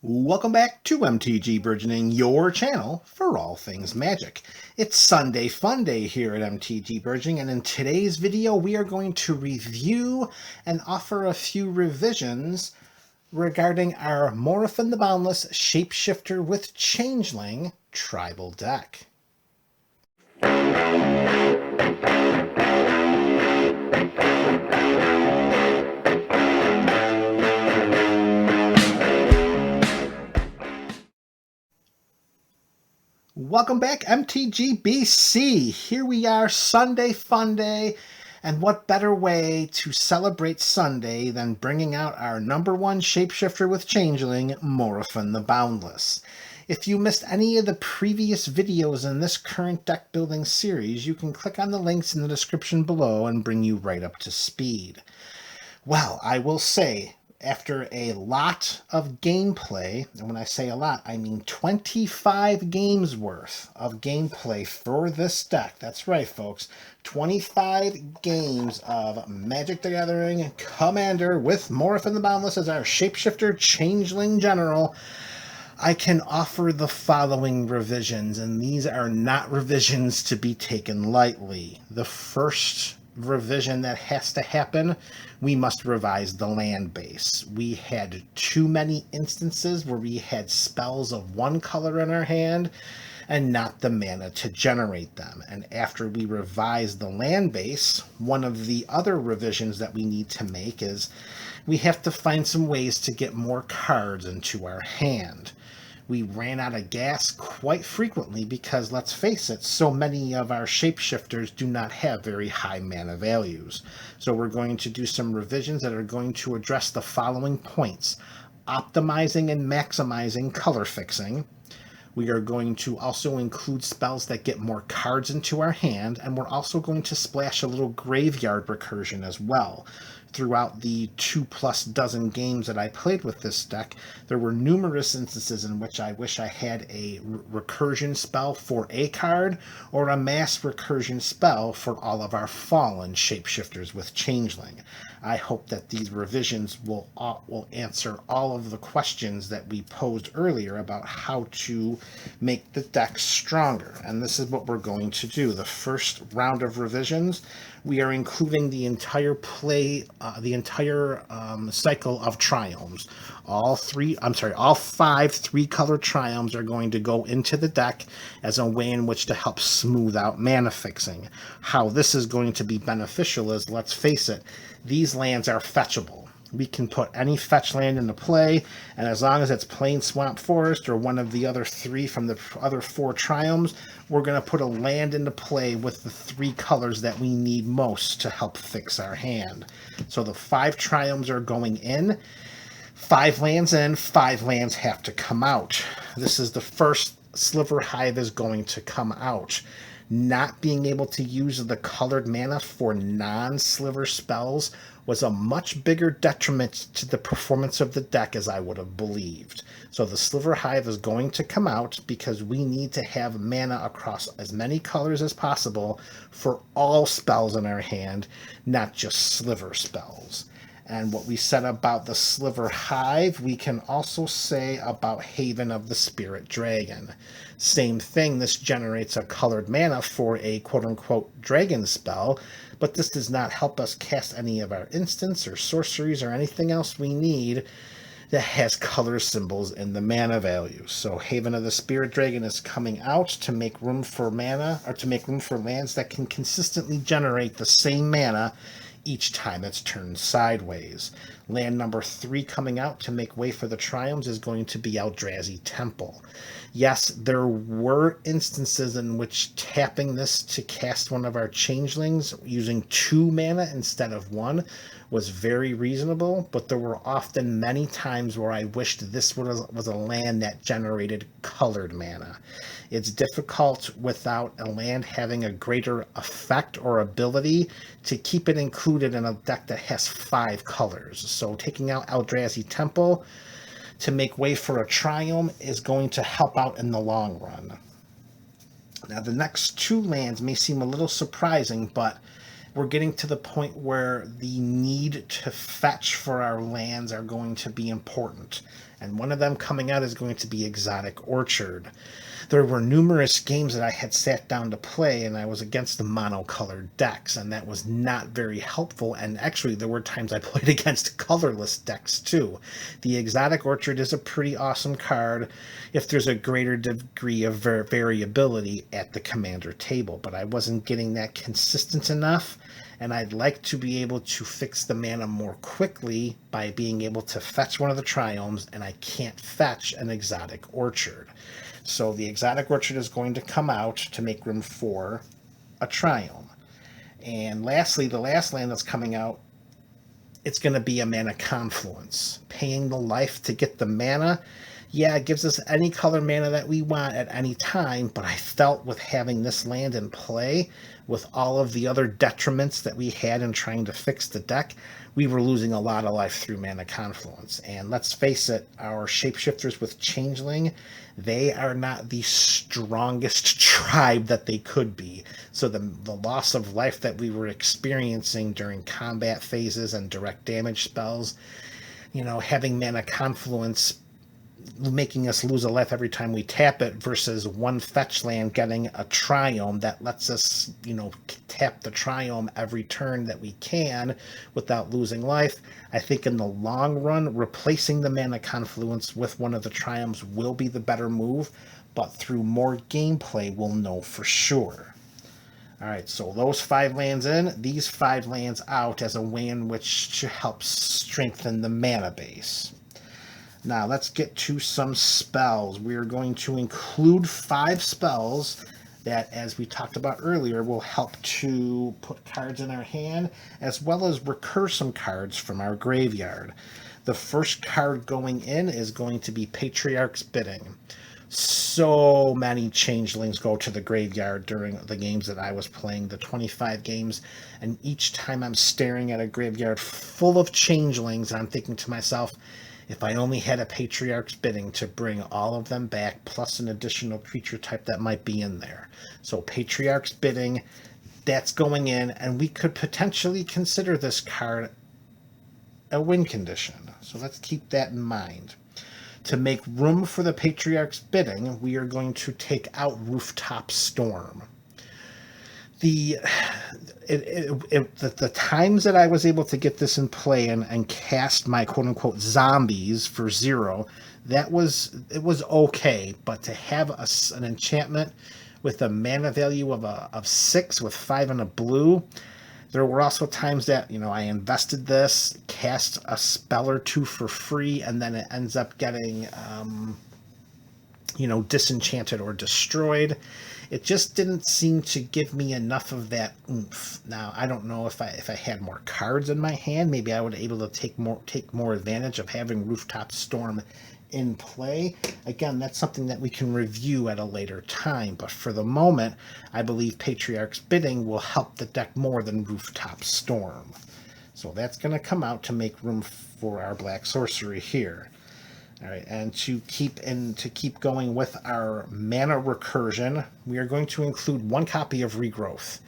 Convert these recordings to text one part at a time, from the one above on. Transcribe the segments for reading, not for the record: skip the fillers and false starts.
Welcome back to MTG Burgeoning, your channel for all things magic. It's Sunday Fun Day here at MTG Burgeoning, and in today's video we are going to review and offer a few revisions regarding our Morophon the Boundless Shapeshifter with Changeling Tribal deck. Welcome back, MTG BC. Here we are, Sunday Fun Day, and what better way to celebrate Sunday than bringing out our #1 Shapeshifter with Changeling, Morophon the Boundless. If you missed any of the previous videos in this current deck building series, you can click on the links in the description below and bring you right up to speed. Well, I will say, after a lot of gameplay, and when I say a lot, I mean 25 games worth of gameplay for this deck. That's right, folks. 25 games of Magic the Gathering Commander with Morophon the Boundless as our Shapeshifter Changeling General. I can offer the following revisions, and these are not revisions to be taken lightly. The first revision that has to happen, we must revise the land base. We had too many instances where we had spells of one color in our hand and not the mana to generate them. And after we revise the land base, one of the other revisions that we need to make is we have to find some ways to get more cards into our hand. We ran out of gas quite frequently because, let's face it, so many of our shapeshifters do not have very high mana values. So we're going to do some revisions that are going to address the following points: optimizing and maximizing color fixing. We are going to also include spells that get more cards into our hand, and we're also going to splash a little graveyard recursion as well. Throughout the 2+ dozen games that I played with this deck, there were numerous instances in which I wish I had a recursion spell for a card or a mass recursion spell for all of our fallen shapeshifters with Changeling. I hope that these revisions will answer all of the questions that we posed earlier about how to make the deck stronger, and this is what we're going to do. The first round of revisions, we are including the entire cycle of triomes. All 5 3-color triomes are going to go into the deck as a way in which to help smooth out mana fixing. How this is going to be beneficial is, let's face it, these lands are fetchable. We can put any fetch land into play, and as long as it's Plain Swamp Forest or one of the other 3 from the other 4 triomes, we're going to put a land into play with the 3 colors that we need most to help fix our hand. So the 5 triomes are going in, 5 lands in, 5 lands have to come out. This is the first Sliver Hive is going to come out. Not being able to use the colored mana for non-sliver spells was a much bigger detriment to the performance of the deck as I would have believed. So the Sliver Hive is going to come out because we need to have mana across as many colors as possible for all spells in our hand, not just sliver spells. And what we said about the Sliver Hive, we can also say about Haven of the Spirit Dragon. Same thing, this generates a colored mana for a quote-unquote dragon spell, but this does not help us cast any of our instants or sorceries or anything else we need that has color symbols in the mana value. So Haven of the Spirit Dragon is coming out to make room for mana, or to make room for lands that can consistently generate the same mana each time it's turned sideways. Land number 3 coming out to make way for the triomes is going to be Eldrazi Temple. Yes, there were instances in which tapping this to cast one of our changelings using 2 mana instead of 1 was very reasonable, but there were often many times where I wished this was a land that generated colored mana. It's difficult without a land having a greater effect or ability to keep it included in a deck that has 5 colors. So taking out Eldrazi Temple to make way for a triome is going to help out in the long run. Now the next 2 lands may seem a little surprising, but we're getting to the point where the need to fetch for our lands are going to be important. And one of them coming out is going to be Exotic Orchard. There were numerous games that I had sat down to play, and I was against the monocolored decks, and that was not very helpful. And actually, there were times I played against colorless decks too. The Exotic Orchard is a pretty awesome card if there's a greater degree of variability at the commander table, but I wasn't getting that consistent enough. And I'd like to be able to fix the mana more quickly by being able to fetch one of the Triomes, and I can't fetch an Exotic Orchard. So the Exotic Orchard is going to come out to make room for a Triome. And lastly, the last land that's coming out, it's going to be a Mana Confluence. Paying the life to get the mana, yeah, it gives us any color mana that we want at any time, but I felt with having this land in play, with all of the other detriments that we had in trying to fix the deck, we were losing a lot of life through Mana Confluence. And let's face it, our Shapeshifters with Changeling, they are not the strongest tribe that they could be. So the loss of life that we were experiencing during combat phases and direct damage spells, having Mana Confluence making us lose a life every time we tap it versus one fetch land getting a Triome that lets us, tap the Triome every turn that we can without losing life. I think in the long run, replacing the Mana Confluence with one of the Triomes will be the better move, but through more gameplay, we'll know for sure. All right, so those 5 lands in, these 5 lands out as a way in which to help strengthen the mana base. Now, let's get to some spells. We are going to include 5 spells that, as we talked about earlier, will help to put cards in our hand, as well as recur some cards from our graveyard. The first card going in is going to be Patriarch's Bidding. So many Changelings go to the graveyard during the games that I was playing, the 25 games, and each time I'm staring at a graveyard full of Changelings, and I'm thinking to myself, if I only had a Patriarch's Bidding to bring all of them back, plus an additional creature type that might be in there. So Patriarch's Bidding, that's going in, and we could potentially consider this card a win condition. So let's keep that in mind. To make room for the Patriarch's Bidding, we are going to take out Rooftop Storm. The times that I was able to get this in play and cast my quote-unquote zombies for 0, it was okay, but to have an enchantment with a mana value of 6 with 5 and a blue, there were also times that, I invested this, cast a spell or 2 for free, and then it ends up getting, disenchanted or destroyed. It just didn't seem to give me enough of that oomph. Now, I don't know if I had more cards in my hand, maybe I would be able to take more advantage of having Rooftop Storm in play. Again, that's something that we can review at a later time, but for the moment, I believe Patriarch's Bidding will help the deck more than Rooftop Storm. So that's going to come out to make room for our black sorcery here. All right, and to keep going with our mana recursion, we are going to include 1 copy of Regrowth.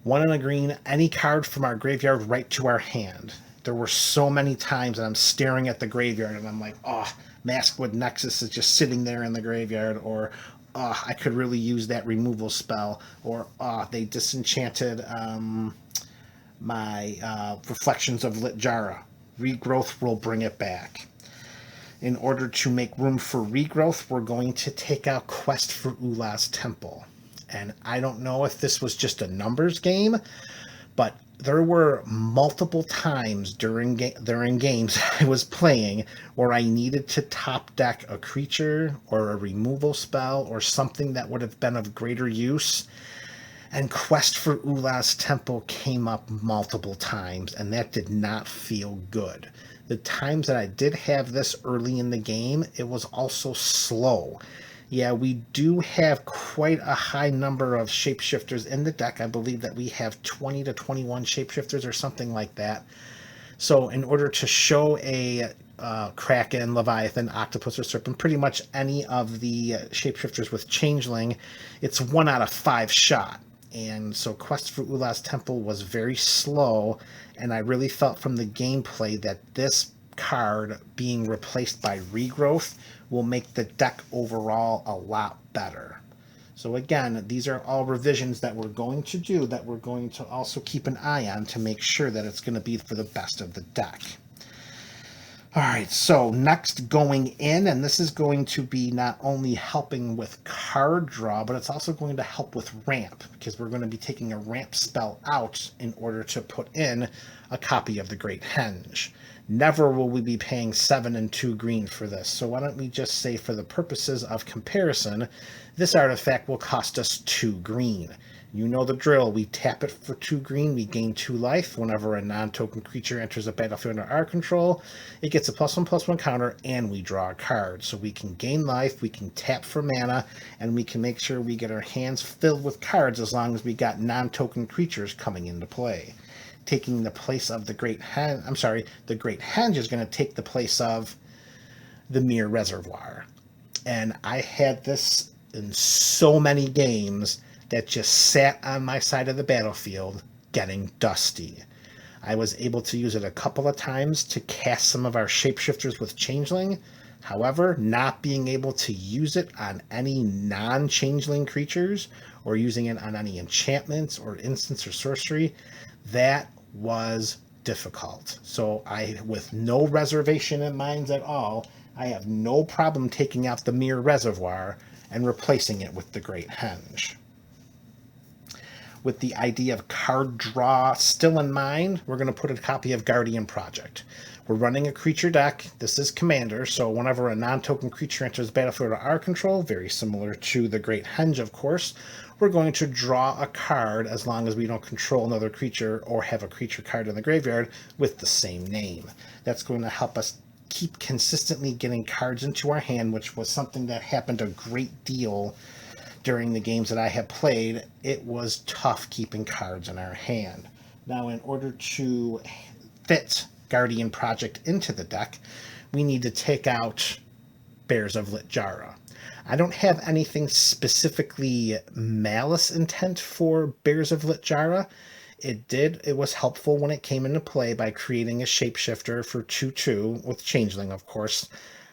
1 in a green, any card from our graveyard right to our hand. There were so many times that I'm staring at the graveyard and I'm like, Maskwood Nexus is just sitting there in the graveyard, or I could really use that removal spell, or they disenchanted my Reflections of Litjara. Regrowth will bring it back. In order to make room for Regrowth, we're going to take out Quest for Ulah's Temple. And I don't know if this was just a numbers game, but there were multiple times during games I was playing where I needed to top deck a creature or a removal spell or something that would have been of greater use. And Quest for Ulah's Temple came up multiple times, and that did not feel good. The times that I did have this early in the game, it was also slow. Yeah, we do have quite a high number of Shapeshifters in the deck. I believe that we have 20 to 21 Shapeshifters or something like that. So in order to show a Kraken, Leviathan, Octopus, or Serpent, pretty much any of the Shapeshifters with Changeling, it's 1 out of 5 shot. and so Quest for Ulah's Temple was very slow, and I really felt from the gameplay that this card being replaced by Regrowth will make the deck overall a lot better. So again, these are all revisions that we're going to do that we're going to also keep an eye on to make sure that it's going to be for the best of the deck. All right, so next going in, and this is going to be not only helping with card draw, but it's also going to help with ramp, because we're going to be taking a ramp spell out in order to put in a copy of the Great Henge. Never will we be paying 7 and 2 green for this, so why don't we just say for the purposes of comparison, this artifact will cost us 2 green. You know the drill. We tap it for 2 green, we gain 2 life. Whenever a non-token creature enters a battlefield under our control, it gets a +1/+1 counter, and we draw a card. So we can gain life, we can tap for mana, and we can make sure we get our hands filled with cards as long as we got non-token creatures coming into play. Taking the place of the Great Henge, the Great Henge is going to take the place of the Mere Reservoir. And I had this in so many games that just sat on my side of the battlefield getting dusty. I was able to use it a couple of times to cast some of our Shapeshifters with Changeling. However, not being able to use it on any non-Changeling creatures or using it on any enchantments or instants or sorcery, that was difficult. So with no reservation in mind at all, I have no problem taking out the Mere Reservoir and replacing it with the Great Henge. With the idea of card draw still in mind, we're going to put a copy of Guardian Project. We're running a creature deck. This is Commander, so whenever a non-token creature enters the battlefield under our control, very similar to the Great Henge, of course, we're going to draw a card as long as we don't control another creature or have a creature card in the graveyard with the same name. That's going to help us keep consistently getting cards into our hand, which was something that happened a great deal during the games that I have played. It was tough keeping cards in our hand. Now, in order to fit Guardian Project into the deck, we need to take out Bears of Littjara. I don't have anything specifically malice intent for Bears of Littjara. It was helpful when it came into play by creating a Shapeshifter for 2/2 with Changeling, of course.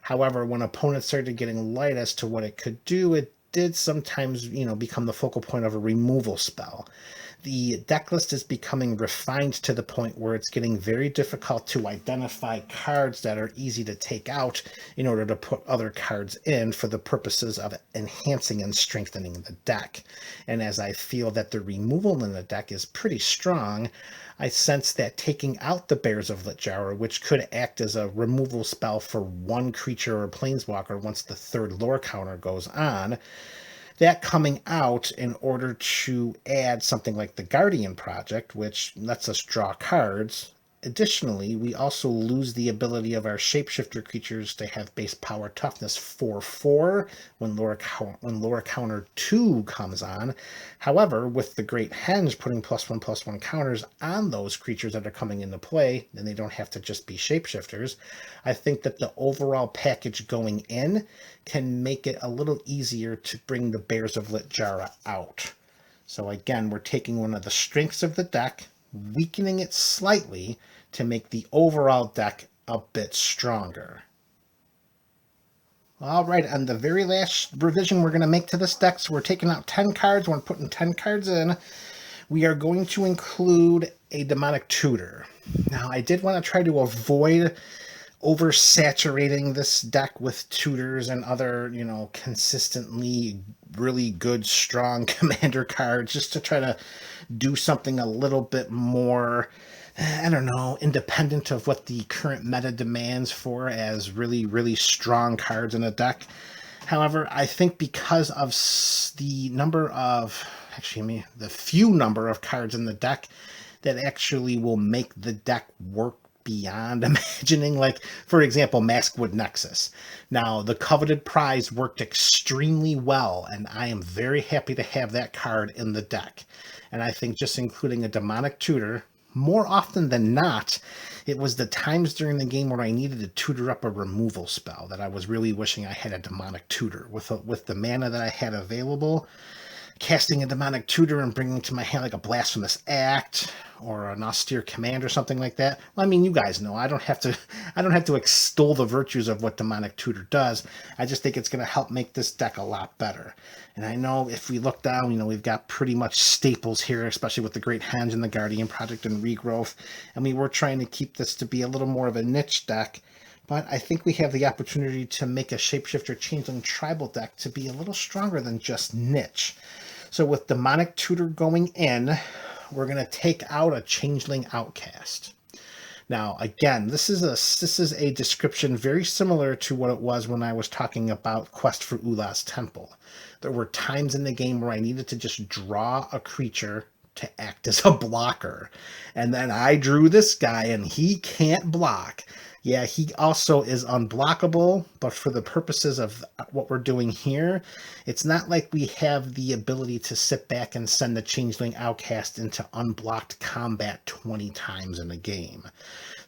However, when opponents started getting light as to what it could do, it did sometimes, become the focal point of a removal spell. The deck list is becoming refined to the point where it's getting very difficult to identify cards that are easy to take out in order to put other cards in for the purposes of enhancing and strengthening the deck. And as I feel that the removal in the deck is pretty strong, I sense that taking out the Bears of Littjara, which could act as a removal spell for one creature or planeswalker once the 3rd lore counter goes on, that coming out in order to add something like the Guardian Project, which lets us draw cards. Additionally, we also lose the ability of our Shapeshifter creatures to have base power toughness 4/4 when lore counter 2 comes on. However, with the Great Henge putting +1/+1 counters on those creatures that are coming into play, then they don't have to just be Shapeshifters. I think that the overall package going in can make it a little easier to bring the Bears of Littjara out. So again, we're taking one of the strengths of the deck, weakening it slightly to make the overall deck a bit stronger. All right, and the very last revision we're going to make to this deck, so we're taking out 10 cards, we're putting 10 cards in. We are going to include a Demonic Tutor. Now, I did want to try to avoid oversaturating this deck with tutors and other, consistently really good, strong commander cards, just to try to do something a little bit more, independent of what the current meta demands for as really, really strong cards in a deck. However, I think because of the few number of cards in the deck that actually will make the deck work beyond imagining, like, for example, Maskwood Nexus. Now, the Coveted Prize worked extremely well, and I am very happy to have that card in the deck. And I think just including a Demonic Tutor, more often than not, it was the times during the game where I needed to tutor up a removal spell that I was really wishing I had a Demonic Tutor. With the mana that I had available, casting a demonic tutor and bringing to my hand like a blasphemous act or an austere command or something like that. Well, I mean, you guys know I don't have to extol the virtues of what demonic tutor does. I just think it's going to help make this deck a lot better. And I know if we look down, we've got pretty much staples here, especially with the Great Henge and the Guardian Project and Regrowth. And we were trying to keep this to be a little more of a niche deck. But I think we have the opportunity to make a Shapeshifter Changeling Tribal deck to be a little stronger than just niche. So with Demonic Tutor going in, we're going to take out a Changeling Outcast. Now, again, this is a description very similar to what it was when I was talking about Quest for Ulah's Temple. There were times in the game where I needed to just draw a creature to act as a blocker. And then I drew this guy, and he can't block. Yeah, he also is unblockable, but for the purposes of what we're doing here, it's not like we have the ability to sit back and send the Changeling Outcast into unblocked combat 20 times in a game.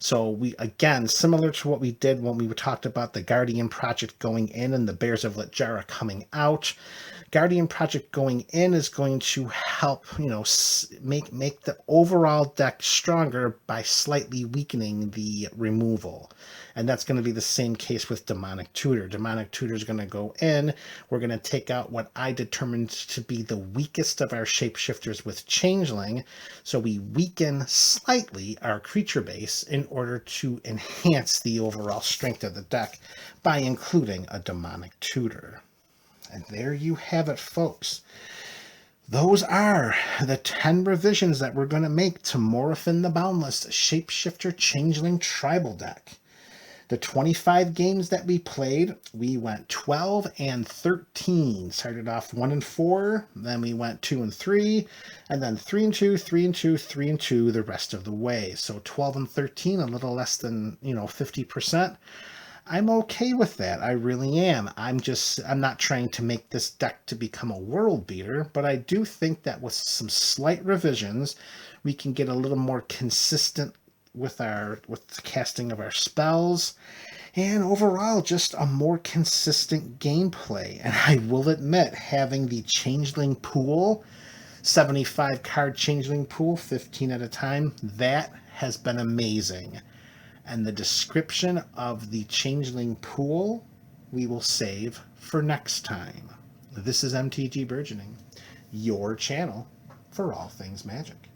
So we, again, similar to what we did when we talked about the Guardian Project going in and the Bears of Littjara coming out, Guardian Project going in is going to help, make the overall deck stronger by slightly weakening the removal. And that's going to be the same case with Demonic Tutor. Demonic Tutor is going to go in. We're going to take out what I determined to be the weakest of our shapeshifters with Changeling. So we weaken slightly our creature base in order to enhance the overall strength of the deck by including a Demonic Tutor. And there you have it, folks. Those are the 10 revisions that we're going to make to Morophon the Boundless Shapeshifter Changeling Tribal deck. The 25 games that we played, we went 12 and 13. Started off 1 and 4, then we went 2 and 3, and then 3 and 2, 3 and 2, 3 and 2 the rest of the way. So 12 and 13, a little less than, 50%. I'm okay with that. I really am. I'm not trying to make this deck to become a world beater, but I do think that with some slight revisions, we can get a little more consistent with the casting of our spells, and overall just a more consistent gameplay. And I will admit, having the Changeling pool, 75 card Changeling pool, 15 at a time, that has been amazing. And the description of the Changeling pool we will save for next time. This is MTG Burgeoning, your channel for all things magic.